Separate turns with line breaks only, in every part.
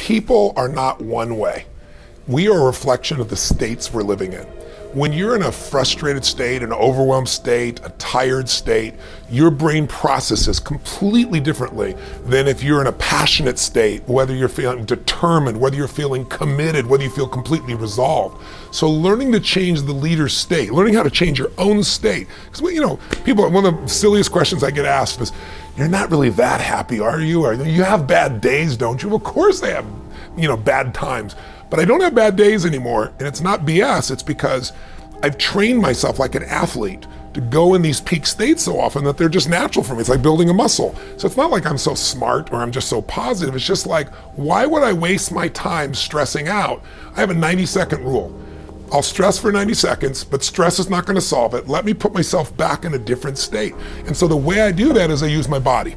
people are not one way. We are a reflection of the states we're living in. When you're in a frustrated state, an overwhelmed state, a tired state, your brain processes completely differently than if you're in a passionate state, whether you're feeling determined, whether you're feeling committed, whether you feel completely resolved. So learning to change the leader's state, learning how to change your own state. Because, you know, people, one of the silliest questions I get asked is, you're not really that happy, are you? Or you have bad days, don't you? Of course they have, you know, bad times. But I don't have bad days anymore, and it's not BS, it's because I've trained myself like an athlete to go in these peak states so often that they're just natural for me. It's like building a muscle. So it's not like I'm so smart or I'm just so positive. It's just like, why would I waste my time stressing out? I have a 90-second rule. I'll stress for 90 seconds, but stress is not gonna solve it. Let me put myself back in a different state. And so the way I do that is I use my body.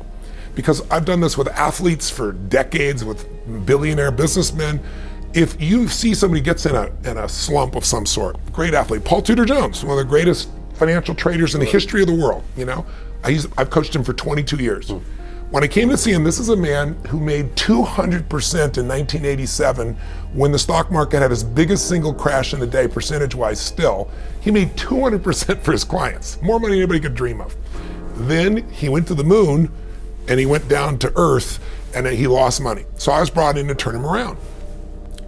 Because I've done this with athletes for decades, with billionaire businessmen. If you see somebody gets in a slump of some sort, great athlete, Paul Tudor Jones, one of the greatest financial traders in the history of the world, you know, I've coached him for 22 years. When I came to see him, this is a man who made 200% in 1987 when the stock market had its biggest single crash in a day, percentage-wise still. He made 200% for his clients, more money than anybody could dream of. Then he went to the moon and he went down to Earth and then he lost money. So I was brought in to turn him around.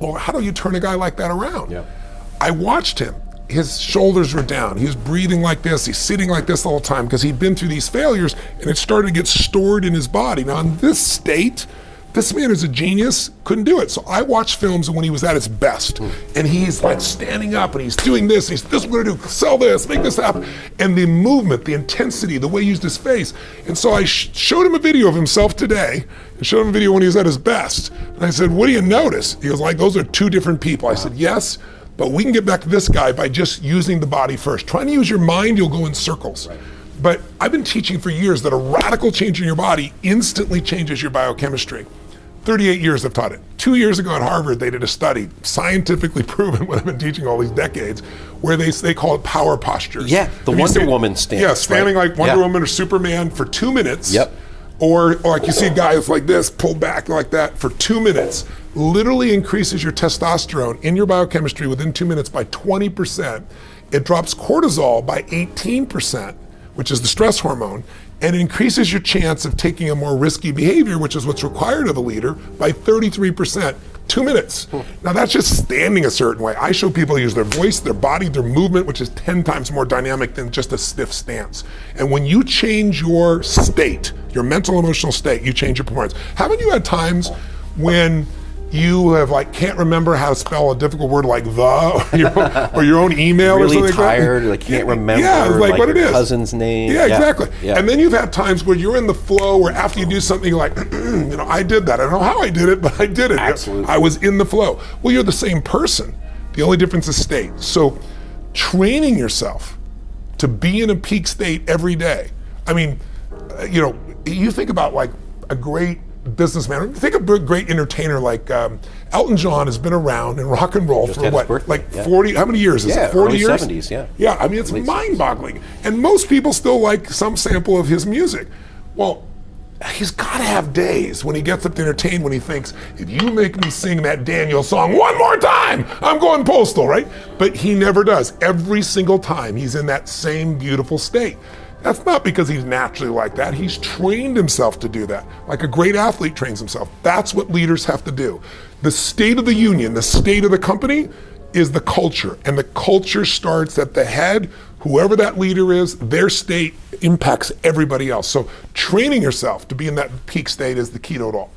Well, how do you turn a guy like that around? Yeah. I watched him. His shoulders were down. He was breathing like this. He's sitting like this the whole time because he'd been through these failures and it started to get stored in his body. Now in this state, this man is a genius, couldn't do it. So I watched films when he was at his best and he's like standing up and he's doing this, this is what I'm gonna do, sell this, make this happen. And the movement, the intensity, the way he used his face. And so I showed him a video of himself today and showed him a video when he was at his best. And I said, what do you notice? He was like, those are two different people. I said, yes, but we can get back to this guy by just using the body first. Trying to use your mind, you'll go in circles. Right. But I've been teaching for years that a radical change in your body instantly changes your biochemistry. 38 years I've taught it. 2 years ago at Harvard, they did a study, scientifically proven what I've been teaching all these decades, where they call it power postures.
Yeah, the Wonder Woman stance.
Yeah, standing like Wonder Woman or Superman for 2 minutes.
Yep.
Or like you see guys like this, pulled back like that for 2 minutes, literally increases your testosterone in your biochemistry within 2 minutes by 20%. It drops cortisol by 18%, which is the stress hormone, and increases your chance of taking a more risky behavior, which is what's required of a leader, by 33%. 2 minutes. Now that's just standing a certain way. I show people use their voice, their body, their movement, which is 10 times more dynamic than just a stiff stance. And when you change your state, your mental, emotional state, you change your performance. Haven't you had times when you have can't remember how to spell a difficult word like the, or your own email
really
or something
tired,
like that?
Can't remember
like what it is.
Cousin's name.
Yeah, exactly. Yeah. And then you've had times where you're in the flow where after you do something you're like, you know, I did that. I don't know how I did it, but I did it.
Absolutely.
I was in the flow. Well, you're the same person. The only difference is state. So training yourself to be in a peak state every day. I mean, you know, you think about like a great businessman. Think of a great entertainer like Elton John has been around in rock and roll for what, like 40, how many years is it, 40 years?
70s, yeah.
Yeah, I mean, it's mind-boggling. And most people still like some sample of his music. Well, he's got to have days when he gets up to entertain when he thinks, if you make me sing that Daniel song one more time, I'm going postal, right? But he never does. Every single time he's in that same beautiful state. That's not because he's naturally like that. He's trained himself to do that. Like a great athlete trains himself. That's what leaders have to do. The state of the union, the state of the company is the culture. And the culture starts at the head. Whoever that leader is, their state impacts everybody else. So training yourself to be in that peak state is the key to it all.